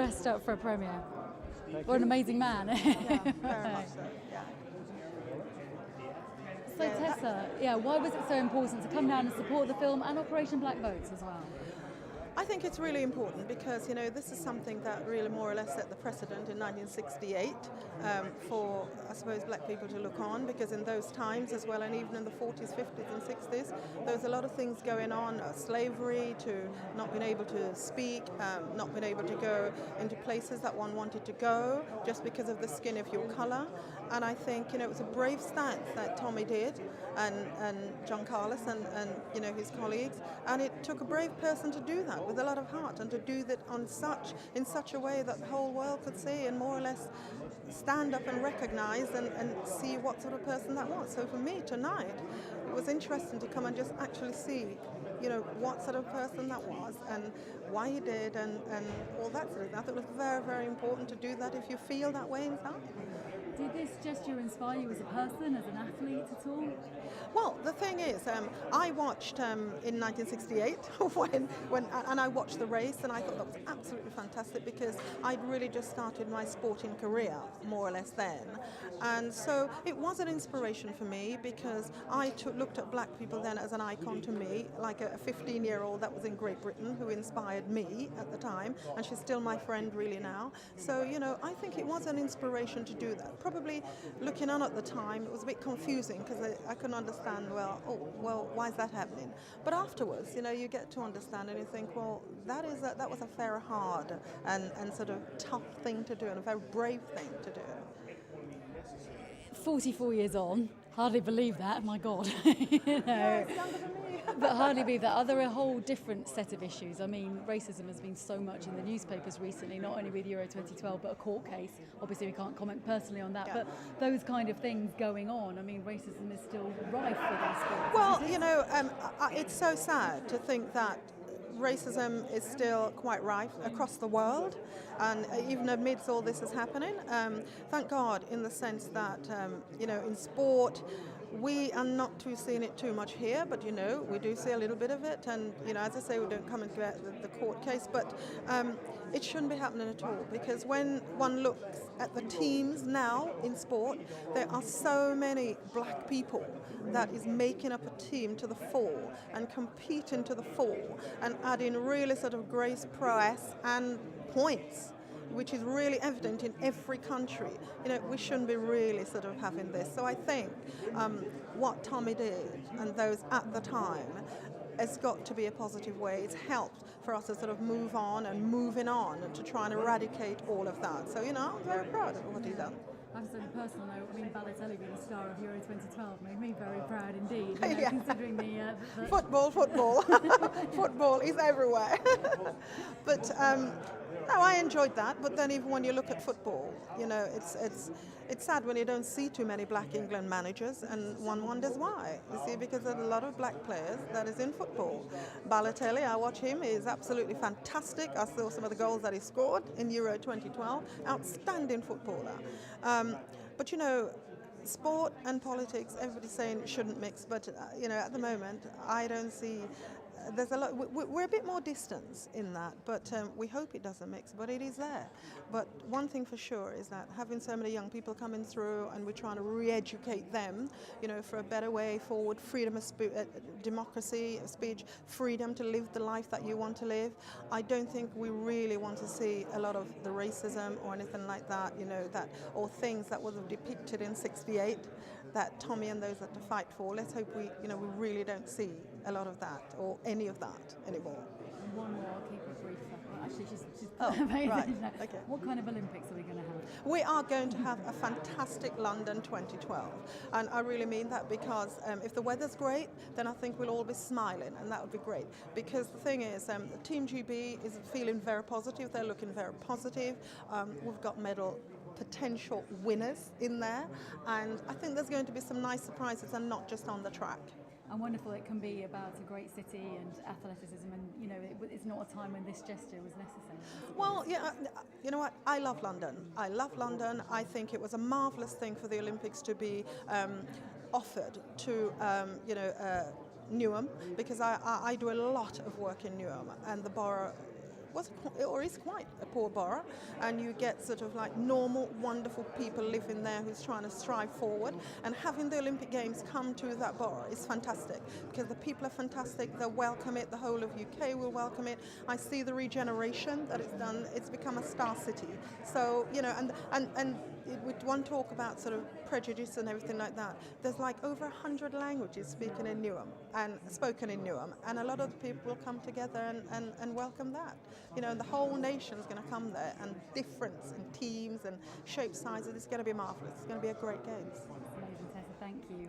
dressed up for a premiere. Thank What an you. amazing man. Yeah, very much so. Yeah. So Tessa, why was it so important to come down and support the film and Operation Black Votes as well? I think it's really important because, this is something that really more or less set the precedent in 1968 for, I suppose, black people to look on, because in those times as well, and even in the 40s, 50s and 60s, there was a lot of things going on, slavery, to not being able to speak, not being able to go into places that one wanted to go just because of the skin of your colour. And I think, it was a brave stance that Tommy did, and John Carlos and his colleagues, and it took a brave person to do that with a lot of heart, and to do that in such a way that the whole world could see and more or less stand up and recognize and see what sort of person that was. So for me tonight, it was interesting to come and just actually see, what sort of person that was and why he did and all that sort of thing. I thought it was very, very important to do that if you feel that way inside. Did this gesture inspire you as a person, as an athlete at all? Well, the thing is, I watched in 1968 and I watched the race, and I thought that was absolutely fantastic because I'd really just started my sporting career, more or less then. And so it was an inspiration for me because I looked at black people then as an icon to me, like a 15-year-old that was in Great Britain who inspired me at the time, and she's still my friend really now. So, I think it was an inspiration to do that. Probably looking on at the time, it was a bit confusing because I couldn't understand, why is that happening? But afterwards, you get to understand and you think, well, that was a very hard and sort of tough thing to do, and a very brave thing to do. 44 years on, hardly believe that, my God. Yeah, it's younger than me. But hardly believe that. Are there a whole different set of issues? I mean, racism has been so much in the newspapers recently, not only with Euro 2012, but a court case. Obviously, we can't comment personally on that, but those kind of things going on. I mean, racism is still rife within sports. Well, it's so sad to think that racism is still quite rife across the world, and even amidst all this is happening. Thank God, in the sense that, in sport, we are not seeing it too much here, but we do see a little bit of it, and as I say, we don't come into the court case, but it shouldn't be happening at all, because when one looks at the teams now in sport, there are so many black people that is making up a team to the fore and competing to the fore and adding really sort of grace, prowess and points, which is really evident in every country. We shouldn't be really sort of having this. So I think what Tommy did and those at the time has got to be a positive way. It's helped for us to sort of move on and moving on and to try and eradicate all of that. So, I'm very proud of what he's done. I have to say, on a personal note, Balotelli being the star of Euro 2012 made me very proud indeed, Yeah. considering the Football. Football is everywhere. But no, I enjoyed that. But then even when you look at football, it's sad when you don't see too many black England managers, and one wonders why. You see, because there's a lot of black players that is in football. Balotelli, I watch him, he's absolutely fantastic. I saw some of the goals that he scored in Euro 2012. Outstanding footballer. But sport and politics, everybody's saying it shouldn't mix, but at the moment I don't see. There's a lot. We're a bit more distance in that, but we hope it doesn't mix. But it is there. But one thing for sure is that having so many young people coming through, and we're trying to re-educate them, for a better way forward, freedom of democracy, of speech, freedom to live the life that you want to live. I don't think we really want to see a lot of the racism or anything like that. Or things that was depicted in '68. That Tommy and those that to fight for. Let's hope we really don't see a lot of that or any of that anymore. And one more, I'll keep it brief. Actually, she's right. Okay. What kind of Olympics are we going to have? We are going to have a fantastic London 2012, and I really mean that because if the weather's great, then I think we'll all be smiling, and that would be great. Because the thing is, Team GB is feeling very positive. They're looking very positive. We've got medal potential winners in there, and I think there's going to be some nice surprises, and not just on the track. And wonderful it can be about a great city and athleticism, and it's not a time when this gesture was necessary. Well, yeah, you know what? I love London. I think it was a marvellous thing for the Olympics to be offered to Newham, because I do a lot of work in Newham, and the borough or is quite a poor borough, and you get sort of like normal, wonderful people living there who's trying to strive forward, and having the Olympic Games come to that borough is fantastic because the people are fantastic. They'll welcome it. The whole of UK will welcome it. I see the regeneration that it's done. It's become a star city. So and with one talk about sort of prejudice and everything like that, there's like over 100 languages spoken in Newham, and a lot of the people will come together and welcome that. And the whole nation's going to come there, and difference in teams and shape sizes. It's going to be marvellous. It's going to be a great games. Amazing, Tessa. Thank you.